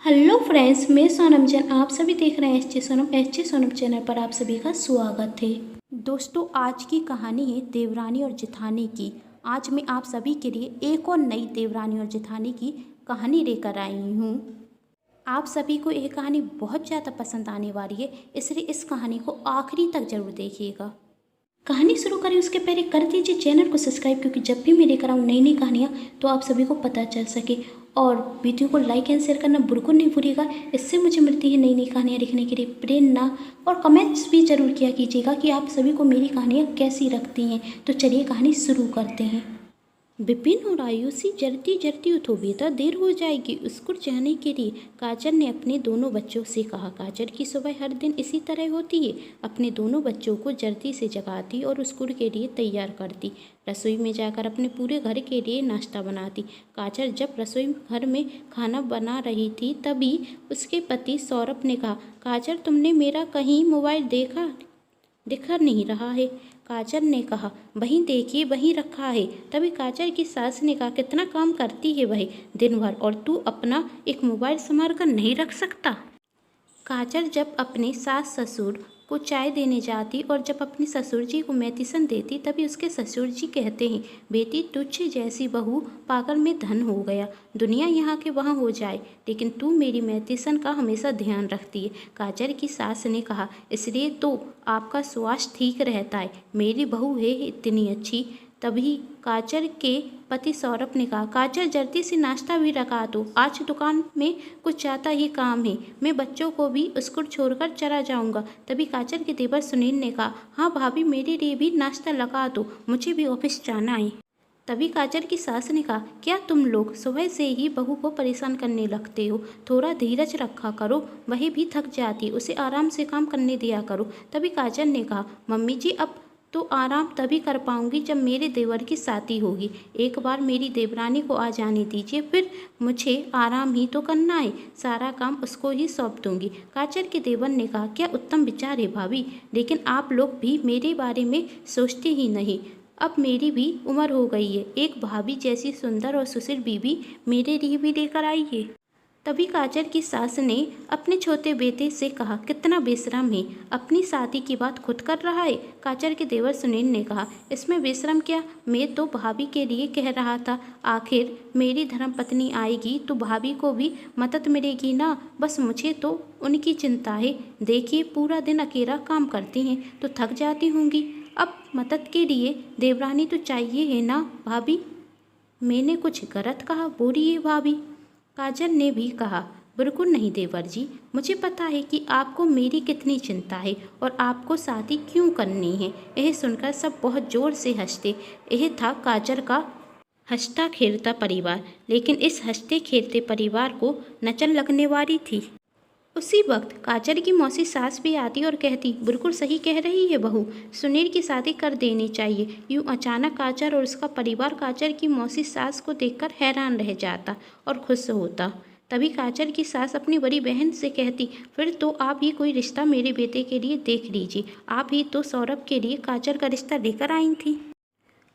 Hello friends, मैं सोनम जैन। आप सभी देख रहे हैं एच जे सोनम चैनल पर आप सभी का स्वागत है। दोस्तों, आज की कहानी है देवरानी और जेठानी की। आज मैं आप सभी के लिए एक और नई देवरानी और जेठानी की कहानी लेकर आई हूँ। आप सभी को ये कहानी बहुत ज़्यादा पसंद आने वाली है, इसलिए इस कहानी को आखिरी तक जरूर देखिएगा। कहानी शुरू करें उसके पहले कर दीजिए चैनल को सब्सक्राइब, क्योंकि जब भी मैं लेकर आऊँ नई नई कहानियाँ तो आप सभी को पता चल सके। और वीडियो को लाइक एंड शेयर करना बिल्कुल नहीं भूलिएगा, इससे मुझे मिलती है नई नई कहानियाँ लिखने के लिए प्रेरणा। और कमेंट्स भी ज़रूर किया कीजिएगा कि आप सभी को मेरी कहानियाँ कैसी लगती हैं। तो चलिए कहानी शुरू करते हैं। विपिन और आयुषी जल्दी जल्दी उठो बेटा, देर हो जाएगी स्कूल जाने के लिए। काजल ने अपने दोनों बच्चों से कहा। काजल की सुबह हर दिन इसी तरह होती है। अपने दोनों बच्चों को जल्दी से जगाती और स्कूल के लिए तैयार करती। रसोई में जाकर अपने पूरे घर के लिए नाश्ता बनाती। काजल जब रसोई घर में खाना बना रही थी तभी उसके पति सौरभ ने कहा, काजल तुमने मेरा कहीं मोबाइल दिख नहीं रहा है। काजल ने कहा, वहीं देखिए वहीं रखा है। तभी काजल की सास ने कहा, कितना काम करती है वह दिन भर, और तू अपना एक मोबाइल संभाल कर नहीं रख सकता। काजल जब अपने सास ससुर को चाय देने जाती और जब अपने ससुर जी को मेडिसिन देती तभी उसके ससुर जी कहते हैं, बेटी तुझ जैसी बहू पागल में धन हो गया। दुनिया यहाँ के वहाँ हो जाए, लेकिन तू मेरी मेडिसिन का हमेशा ध्यान रखती है। काजल की सास ने कहा, इसलिए तो आपका स्वास्थ्य ठीक रहता है। मेरी बहू है इतनी अच्छी। तभी काजल के पति सौरभ ने कहा, काजल जल्दी से नाश्ता भी रखा दो, आज दुकान में कुछ ज़्यादा ही काम है। मैं बच्चों को भी स्कूल छोड़कर चला जाऊंगा। तभी काजल के देवर सुनील ने कहा, हाँ भाभी मेरे लिए भी नाश्ता लगा दो, मुझे भी ऑफिस जाना है। तभी काजल की सास ने कहा, क्या तुम लोग सुबह से ही बहू को परेशान करने लगते हो? थोड़ा धीरज रखा करो, वही भी थक जाती, उसे आराम से काम करने दिया करो। तभी काजल ने कहा, मम्मी जी अब तो आराम तभी कर पाऊंगी जब मेरे देवर की शादी होगी। एक बार मेरी देवरानी को आ जाने दीजिए, फिर मुझे आराम ही तो करना है, सारा काम उसको ही सौंप दूंगी। काजल के देवर ने कहा, क्या उत्तम विचार है भाभी, लेकिन आप लोग भी मेरे बारे में सोचते ही नहीं। अब मेरी भी उम्र हो गई है, एक भाभी जैसी सुंदर और सुशील बीवी मेरे लिए भी लेकर आइए। तभी काजल की सास ने अपने छोटे बेटे से कहा, कितना बेशरम है, अपनी शादी की बात खुद कर रहा है। काजल के देवर सुनील ने कहा, इसमें बेशरम क्या, मैं तो भाभी के लिए कह रहा था। आखिर मेरी धर्मपत्नी आएगी तो भाभी को भी मदद मिलेगी ना, बस मुझे तो उनकी चिंता है। देखिए पूरा दिन अकेला काम करती हैं तो थक जाती होंगी, अब मदद के लिए देवरानी तो चाहिए है ना भाभी। मैंने कुछ गलत कहा? बोलिए भाभी। काजल ने भी कहा, बिल्कुल नहीं देवर जी, मुझे पता है कि आपको मेरी कितनी चिंता है और आपको शादी क्यों करनी है। यह सुनकर सब बहुत जोर से हंसते। यह था काजल का हंसता खेलता परिवार, लेकिन इस हंसते खेलते परिवार को नचन लगने वाली थी। उसी वक्त काजल की मौसी सास भी आती और कहती, बिल्कुल सही कह रही है बहू, सुनील की शादी कर देनी चाहिए। यूँ अचानक काजल और उसका परिवार काजल की मौसी सास को देखकर हैरान रह जाता और खुश होता। तभी काजल की सास अपनी बड़ी बहन से कहती, फिर तो आप ही कोई रिश्ता मेरे बेटे के लिए देख लीजिए, आप ही तो सौरभ के लिए काजल का रिश्ता लेकर आई थी,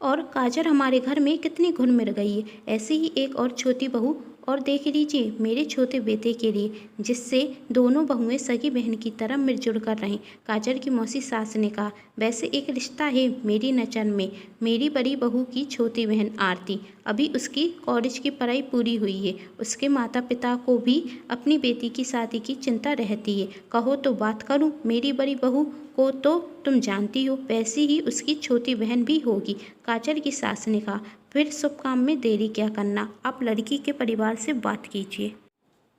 और काजल हमारे घर में कितनी घुल मिल गई है। ऐसे ही एक और छोटी बहू और देख लीजिए मेरे छोटे बेटे के लिए, जिससे दोनों बहुएं सगी बहन की तरह मिलजुल कर रहें। काजल की मौसी सास ने कहा, वैसे एक रिश्ता है मेरी नज़र में, मेरी बड़ी बहू की छोटी बहन आरती, अभी उसकी कॉलेज की पढ़ाई पूरी हुई है। उसके माता पिता को भी अपनी बेटी की शादी की चिंता रहती है। कहो तो बात करूं, मेरी बड़ी बहू को तो तुम जानती हो, वैसी ही उसकी छोटी बहन भी होगी। काजल की सास ने कहा, फिर शुभ काम में देरी क्या करना, आप लड़की के परिवार से बात कीजिए।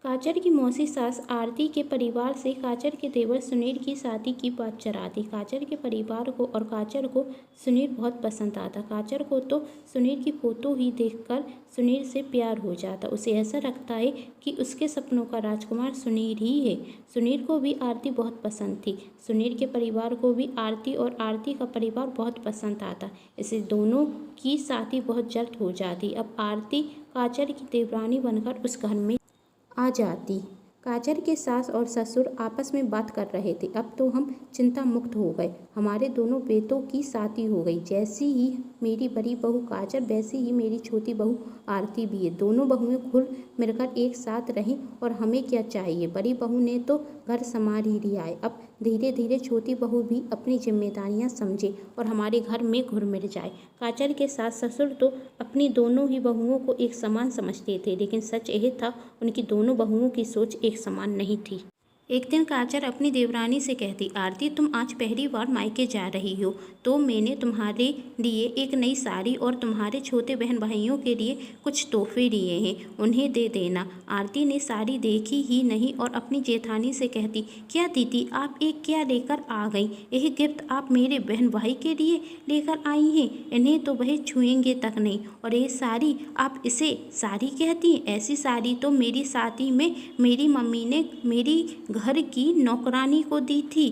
काजल की मौसी सास आरती के परिवार से काजल के देवर सुनील की शादी की बात चलाती। काजल के परिवार को और काजल को सुनील बहुत पसंद आता। काजल को तो सुनील की फोटो ही देखकर सुनील से प्यार हो जाता। उसे ऐसा लगता है कि उसके सपनों का राजकुमार सुनील ही है। सुनील को भी आरती बहुत पसंद थी। सुनील के परिवार को भी आरती और आरती का परिवार बहुत पसंद आता। इसे दोनों की शादी बहुत जल्द हो जाती। अब आरती काजल की देवरानी बनकर उस घर में आ जाती। काजल के सास और ससुर आपस में बात कर रहे थे। अब तो हम चिंता मुक्त हो गए। हमारे दोनों बेटों की शादी हो गई। जैसी ही मेरी बड़ी बहू काजल वैसी ही मेरी छोटी बहू आरती भी है। दोनों बहुएं घुल मिलकर एक साथ रहें और हमें क्या चाहिए। बड़ी बहू ने तो घर संभाल ही लिया है। अब धीरे धीरे छोटी बहू भी अपनी जिम्मेदारियां समझे और हमारे घर में घुल मिल जाए। काजल के सास ससुर तो अपनी दोनों ही बहुओं को एक समान समझते थे, लेकिन सच यह था उनकी दोनों बहुओं की सोच एक समान नहीं थी। एक दिन काजल अपनी देवरानी से कहती, आरती तुम आज पहली बार मायके जा रही हो तो मैंने तुम्हारे लिए एक नई साड़ी और तुम्हारे छोटे बहन भाइयों के लिए कुछ तोहफे लिए हैं, उन्हें दे देना। आरती ने साड़ी देखी ही नहीं और अपनी जेठानी से कहती, क्या दीदी आप एक क्या लेकर आ गई? यह गिफ्ट आप मेरे बहन भाई के लिए लेकर आई हैं? इन्हें तो वह छुएंगे तक नहीं। और ये साड़ी, आप इसे साड़ी कहती हैं? ऐसी साड़ी तो मेरी शादी में मेरी मम्मी ने मेरी घर की नौकरानी को दी थी।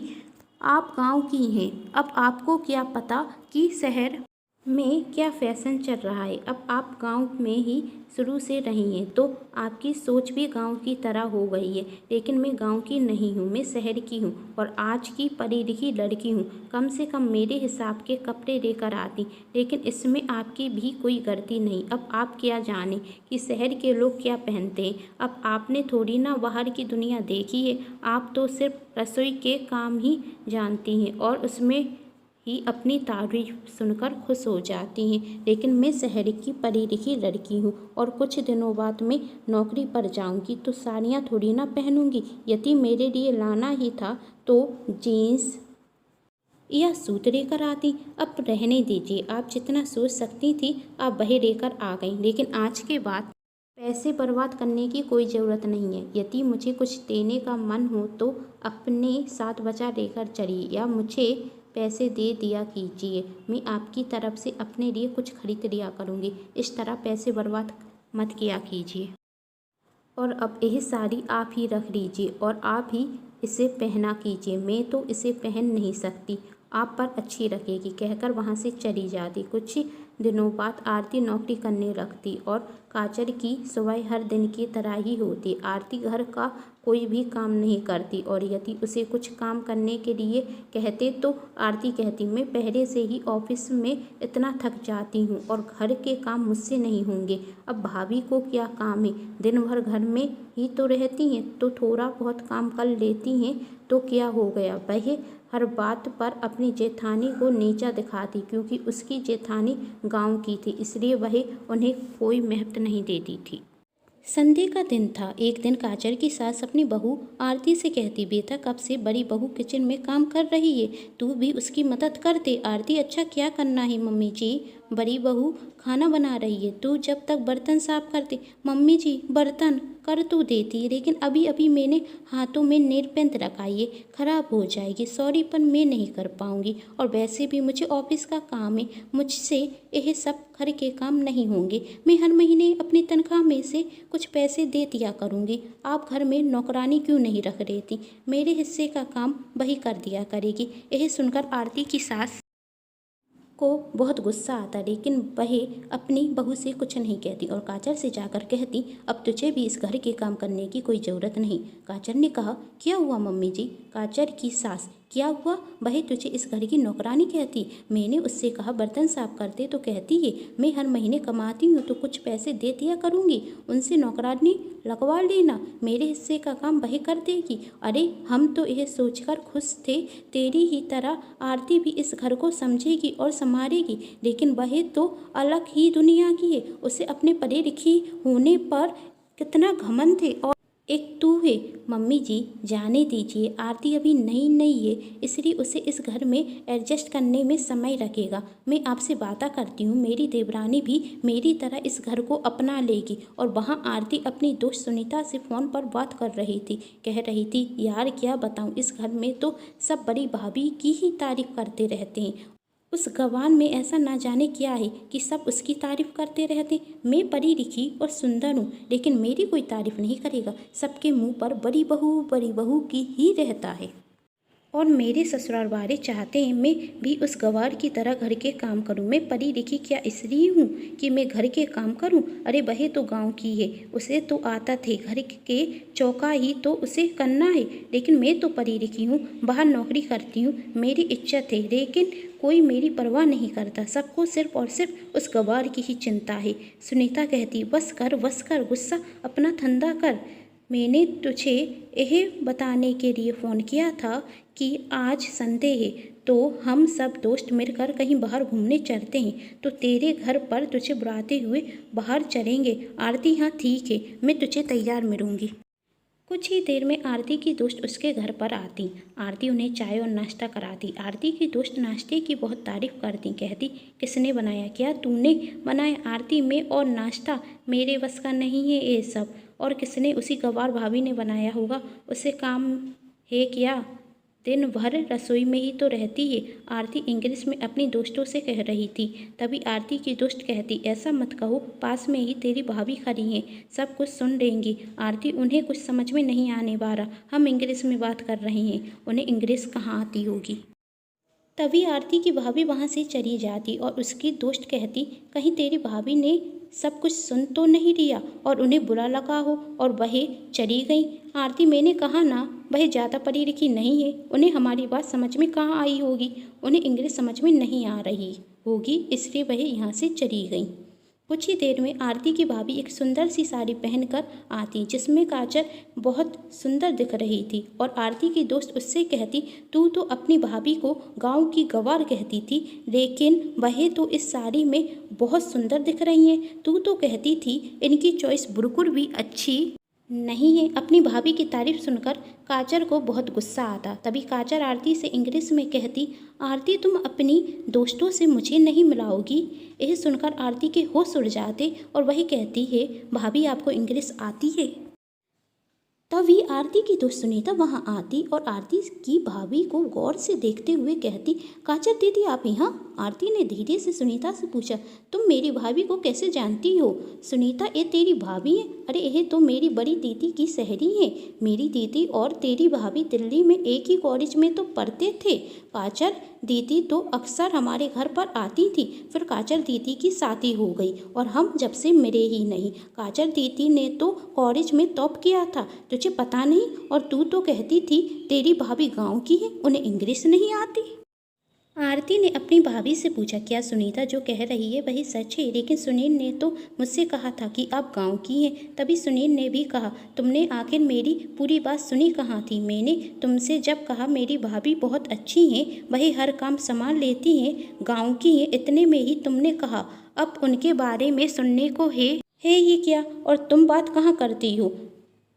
आप गांव की हैं, अब आपको क्या पता कि शहर में क्या फैशन चल रहा है। अब आप गांव में ही शुरू से रही हैं तो आपकी सोच भी गांव की तरह हो गई है। लेकिन मैं गांव की नहीं हूँ, मैं शहर की हूँ और आज की पढ़ी लिखी लड़की हूँ। कम से कम मेरे हिसाब के कपड़े लेकर आती, लेकिन इसमें आपकी भी कोई गलती नहीं। अब आप क्या जाने कि शहर के लोग क्या पहनते हैं। अब आपने थोड़ी ना बाहर की दुनिया देखी है। आप तो सिर्फ रसोई के काम ही जानती हैं और उसमें ही अपनी तारीफ सुनकर खुश हो जाती हैं। लेकिन मैं शहर की पढ़ी लिखी लड़की हूँ और कुछ दिनों बाद मैं नौकरी पर जाऊँगी तो साड़ियाँ थोड़ी ना पहनूंगी। यदि मेरे लिए लाना ही था तो जीन्स या सूट लेकर आती। अब रहने दीजिए, आप जितना सोच सकती थी आप वही लेकर आ गई। लेकिन आज के बाद पैसे बर्बाद करने की कोई ज़रूरत नहीं है। यदि मुझे कुछ देने का मन हो तो अपने साथ बचा लेकर चलिए या मुझे पैसे दे दिया कीजिए। मैं आपकी तरफ से अपने लिए कुछ खरीद लिया करूँगी। इस तरह पैसे बर्बाद मत किया कीजिए। और अब यह साड़ी आप ही रख लीजिए और आप ही इसे पहना कीजिए। मैं तो इसे पहन नहीं सकती, आप पर अच्छी लगेगी, कहकर वहाँ से चली जाती। कुछ दिनों बाद आरती नौकरी करने लगती और काजल की सुबह हर दिन की तरह ही होती। आरती घर का कोई भी काम नहीं करती और यदि उसे कुछ काम करने के लिए कहते तो आरती कहती, मैं पहले से ही ऑफिस में इतना थक जाती हूँ और घर के काम मुझसे नहीं होंगे। अब भाभी को क्या काम है, दिन भर घर में ही तो रहती हैं तो थोड़ा बहुत काम कर लेती हैं तो क्या हो गया। वह हर बात पर अपनी जेठानी को नीचा दिखाती क्योंकि उसकी जेठानी गांव की थी, इसलिए वह उन्हें कोई महत्व नहीं देती थी। संडे का दिन था। एक दिन काजल की सास अपनी बहू आरती से कहती, बेटा कब से बड़ी बहू किचन में काम कर रही है, तू भी उसकी मदद कर दे। आरती, अच्छा क्या करना है मम्मी जी? बड़ी बहू खाना बना रही है, तू जब तक बर्तन साफ करते। मम्मी जी बर्तन कर तो देती, लेकिन अभी अभी मैंने हाथों में नेल पेंट रखाई है, ख़राब हो जाएगी। सॉरी पर मैं नहीं कर पाऊँगी और वैसे भी मुझे ऑफिस का काम है, मुझसे यह सब घर के काम नहीं होंगे। मैं हर महीने अपनी तनख्वाह में से कुछ पैसे दे दिया करूँगी। आप घर में नौकरानी क्यों नहीं रख देती? मेरे हिस्से का काम वही कर दिया करेगी। यह सुनकर आरती की सास को बहुत गुस्सा आता, लेकिन वह अपनी बहू से कुछ नहीं कहती और काजल से जाकर कहती, अब तुझे भी इस घर के काम करने की कोई ज़रूरत नहीं। काजल ने कहा, क्या हुआ मम्मी जी? काजल की सास, क्या हुआ? वह तुझे इस घर की नौकरानी कहती? मैंने उससे कहा बर्तन साफ करते तो कहती है मैं हर महीने कमाती हूँ तो कुछ पैसे दे दिया करूँगी, उनसे नौकरानी लगवा लेना, मेरे हिस्से का काम वही कर देगी। अरे हम तो यह सोचकर खुश थे तेरी ही तरह आरती भी इस घर को समझेगी और संभालेगी, लेकिन वह तो अलग ही दुनिया की है। उसे अपने पढ़े लिखे होने पर कितना घमंड है और एक तू है। मम्मी जी जाने दीजिए, आरती अभी नई नई है इसलिए उसे इस घर में एडजस्ट करने में समय लगेगा। मैं आपसे बातें करती हूँ, मेरी देवरानी भी मेरी तरह इस घर को अपना लेगी। और वहाँ आरती अपनी दोस्त सुनीता से फ़ोन पर बात कर रही थी, कह रही थी, यार क्या बताऊँ, इस घर में तो सब बड़ी भाभी की ही तारीफ करते रहते हैं। उस गवान में ऐसा ना जाने क्या है कि सब उसकी तारीफ़ करते रहते। मैं पढ़ी लिखी और सुंदर हूँ लेकिन मेरी कोई तारीफ़ नहीं करेगा। सबके मुंह पर बड़ी बहू की ही रहता है। और मेरे ससुराल वाले चाहते हैं मैं भी उस गंवार की तरह घर के काम करूं। मैं पढ़ी लिखी क्या इसलिए हूँ कि मैं घर के काम करूं? अरे वह तो गांव की है, उसे तो आता थे, घर के चौका ही तो उसे करना है। लेकिन मैं तो पढ़ी लिखी हूँ, बाहर नौकरी करती हूँ, मेरी इज्जत है, लेकिन कोई मेरी परवाह नहीं करता। सबको सिर्फ और सिर्फ उस गंवार की ही चिंता है। सुनीता कहती, बस कर, गुस्सा अपना ठंडा कर। मैंने तुझे यह बताने के लिए फ़ोन किया था कि आज संडे है तो हम सब दोस्त मिलकर कहीं बाहर घूमने चलते हैं। तो तेरे घर पर तुझे बुलाते हुए बाहर चलेंगे। आरती, हाँ ठीक है, मैं तुझे तैयार मिलूँगी। कुछ ही देर में आरती की दोस्त उसके घर पर आती। आरती उन्हें चाय और नाश्ता कराती। आरती की दोस्त नाश्ते की बहुत तारीफ करती, कहती, किसने बनाया? क्या तूने बनाया? आरती, में और नाश्ता मेरे बस का नहीं है ये सब। और किसने? उसी गंवार भाभी ने बनाया होगा, उसे काम है क्या? दिन भर रसोई में ही तो रहती है। आरती इंग्लिश में अपनी दोस्तों से कह रही थी। तभी आरती की दोस्त कहती, ऐसा मत कहो, पास में ही तेरी भाभी खड़ी हैं, सब कुछ सुन लेंगी। आरती, उन्हें कुछ समझ में नहीं आने वाला, हम इंग्लिश में बात कर रहे हैं, उन्हें इंग्लिश कहाँ आती होगी। तभी आरती की भाभी वहाँ से चली जाती और उसकी दोस्त कहती, कहीं तेरी भाभी ने सब कुछ सुन तो नहीं लिया और उन्हें बुरा लगा हो और वह चली गई। आरती, मैंने कहा ना, वह ज़्यादा पढ़ी लिखी नहीं है, उन्हें हमारी बात समझ में कहाँ आई होगी, उन्हें इंग्लिश समझ में नहीं आ रही होगी, इसलिए वह यहाँ से चली गई। कुछ ही देर में आरती की भाभी एक सुंदर सी साड़ी पहनकर आती जिसमें काजल बहुत सुंदर दिख रही थी। और आरती की दोस्त उससे कहती, तू तो अपनी भाभी को गांव की गंवार कहती थी, लेकिन वह तो इस साड़ी में बहुत सुंदर दिख रही हैं। तू तो कहती थी इनकी चॉइस बिल्कुल भी अच्छी नहीं है। अपनी भाभी की तारीफ सुनकर काजल को बहुत गुस्सा आता। तभी काजल आरती से इंग्लिश में कहती, आरती, तुम अपनी दोस्तों से मुझे नहीं मिलाओगी? यह सुनकर आरती के होश उड़ जाते और वही कहती है, भाभी आपको इंग्लिश आती है? तभी आरती की दोस्त सुनीता वहां आती और आरती की भाभी को गौर से देखते हुए कहती, काजल दीदी आप यहाँ? आरती ने धीरे से सुनीता से पूछा, तुम मेरी भाभी को कैसे जानती हो? सुनीता, ये तेरी भाभी है? अरे यह तो मेरी बड़ी दीदी की सहेली है। मेरी दीदी और तेरी भाभी दिल्ली में एक ही कॉलेज में तो पढ़ते थे। काजल दीदी तो अक्सर हमारे घर पर आती थी, फिर काजल दीदी की शादी हो गई और हम जब से मिले ही नहीं। काजल दीदी ने तो कॉलेज में टॉप किया था, तुझे पता नहीं? और तू तो कहती थी तेरी भाभी गांव की है, उन्हें इंग्लिश नहीं आती। आरती ने अपनी भाभी से पूछा, क्या सुनीता जो कह रही है वही सच है? लेकिन सुनील ने तो मुझसे कहा था कि आप गांव की हैं। तभी सुनील ने भी कहा, तुमने आखिर मेरी पूरी बात सुनी कहाँ थी? मैंने तुमसे जब कहा मेरी भाभी बहुत अच्छी हैं, वही हर काम संभाल लेती हैं, गाँव की हैं, इतने में ही तुमने कहा अब उनके बारे में सुनने को है ही क्या? और तुम बात कहाँ करती हो?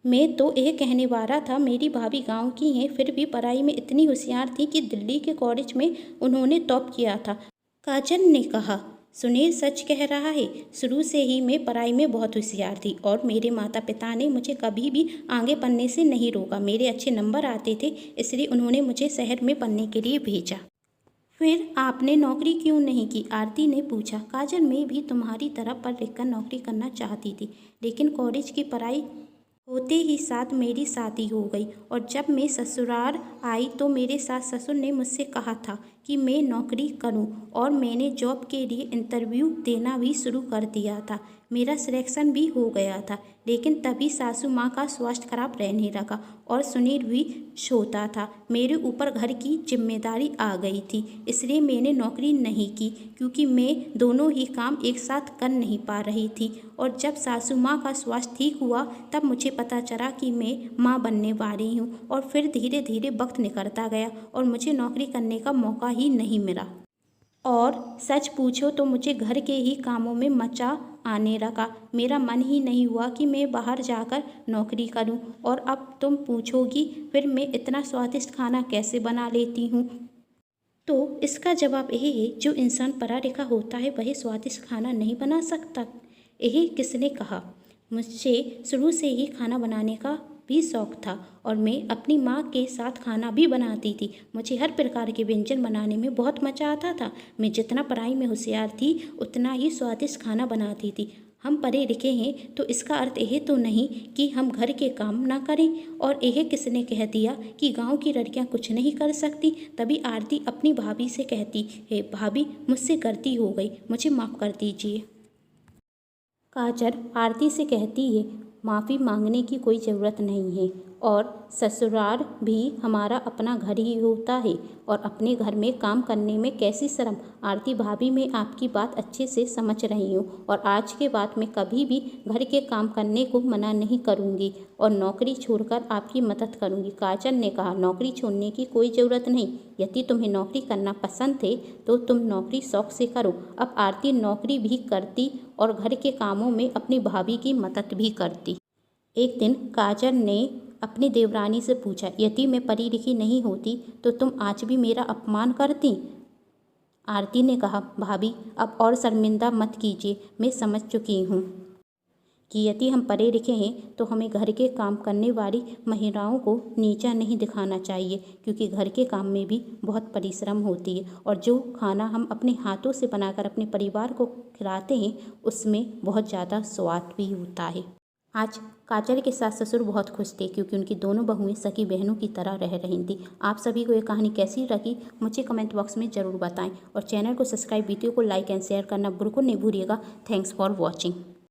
मैं तो यह कहने वाला था मेरी भाभी गांव की हैं, फिर भी पढ़ाई में इतनी होशियार थी कि दिल्ली के कॉलेज में उन्होंने टॉप किया था। काजल ने कहा, सुनील सच कह रहा है, शुरू से ही मैं पढ़ाई में बहुत होशियार थी और मेरे माता पिता ने मुझे कभी भी आगे पढ़ने से नहीं रोका। मेरे अच्छे नंबर आते थे, इसलिए उन्होंने मुझे शहर में पढ़ने के लिए भेजा। फिर आपने नौकरी क्यों नहीं की? आरती ने पूछा। काजल, मैं भी तुम्हारी तरह पढ़ लिख कर नौकरी करना चाहती थी, लेकिन कॉलेज की पढ़ाई होते ही साथ मेरी शादी हो गई और जब मैं ससुराल आई तो मेरे सास ससुर ने मुझसे कहा था कि मैं नौकरी करूं और मैंने जॉब के लिए इंटरव्यू देना भी शुरू कर दिया था। मेरा सिलेक्शन भी हो गया था, लेकिन तभी सासू माँ का स्वास्थ्य खराब रहने लगा और सुनील भी छोटा था। मेरे ऊपर घर की जिम्मेदारी आ गई थी, इसलिए मैंने नौकरी नहीं की क्योंकि मैं दोनों ही काम एक साथ कर नहीं पा रही थी। और जब सासू माँ का स्वास्थ्य ठीक हुआ तब मुझे पता चला कि मैं माँ बनने वाली हूँ और फिर धीरे धीरे वक्त निकलता गया और मुझे नौकरी करने का मौका ही नहीं मिला। और सच पूछो तो मुझे घर के ही कामों में मचा आने लगा। मेरा मन ही नहीं हुआ कि मैं बाहर जाकर नौकरी करूं। और अब तुम पूछोगी फिर मैं इतना स्वादिष्ट खाना कैसे बना लेती हूं? तो इसका जवाब यही है, जो इंसान पढ़ा लिखा होता है वही स्वादिष्ट खाना नहीं बना सकता। यही किसने कहा? मुझे शुरू से ही खाना बनाने का भी शौक था और मैं अपनी माँ के साथ खाना भी बनाती थी। मुझे हर प्रकार के व्यंजन बनाने में बहुत मज़ा आता था। मैं जितना पढ़ाई में होशियार थी उतना ही स्वादिष्ट खाना बनाती थी। हम पढ़े लिखे हैं तो इसका अर्थ यह तो नहीं कि हम घर के काम ना करें। और यह किसने कह दिया कि गांव की लड़कियां कुछ नहीं कर सकती। तभी आरती अपनी भाभी से कहती है, भाभी मुझसे गलती हो गई, मुझे माफ़ कर दीजिए। काजल आरती से कहती है, माफ़ी मांगने की कोई ज़रूरत नहीं है और ससुराल भी हमारा अपना घर ही होता है और अपने घर में काम करने में कैसी शर्म। आरती भाभी मैं आपकी बात अच्छे से समझ रही हूँ और आज के बाद मैं कभी भी घर के काम करने को मना नहीं करूँगी और नौकरी छोड़कर आपकी मदद करूँगी। काजल ने कहा, नौकरी छोड़ने की कोई ज़रूरत नहीं, यदि तुम्हें नौकरी करना पसंद है तो तुम नौकरी शौक से करो। अब आरती नौकरी भी करती और घर के कामों में अपनी भाभी की मदद भी करती। एक दिन काजल ने अपनी देवरानी से पूछा, यदि मैं पढ़ी लिखी नहीं होती तो तुम आज भी मेरा अपमान करती। आरती ने कहा, भाभी अब और शर्मिंदा मत कीजिए, मैं समझ चुकी हूँ कि यदि हम पढ़े लिखे हैं तो हमें घर के काम करने वाली महिलाओं को नीचा नहीं दिखाना चाहिए, क्योंकि घर के काम में भी बहुत परिश्रम होती है और जो खाना हम अपने हाथों से बनाकर अपने परिवार को खिलाते हैं उसमें बहुत ज़्यादा स्वाद भी होता है। आज काजल के सास ससुर बहुत खुश थे क्योंकि उनकी दोनों बहुएं सगी बहनों की तरह रह रही थी। आप सभी को ये कहानी कैसी लगी मुझे कमेंट बॉक्स में ज़रूर बताएं और चैनल को सब्सक्राइब, वीडियो को लाइक एंड शेयर करना बिल्कुल नहीं भूलिएगा। Thanks for watching.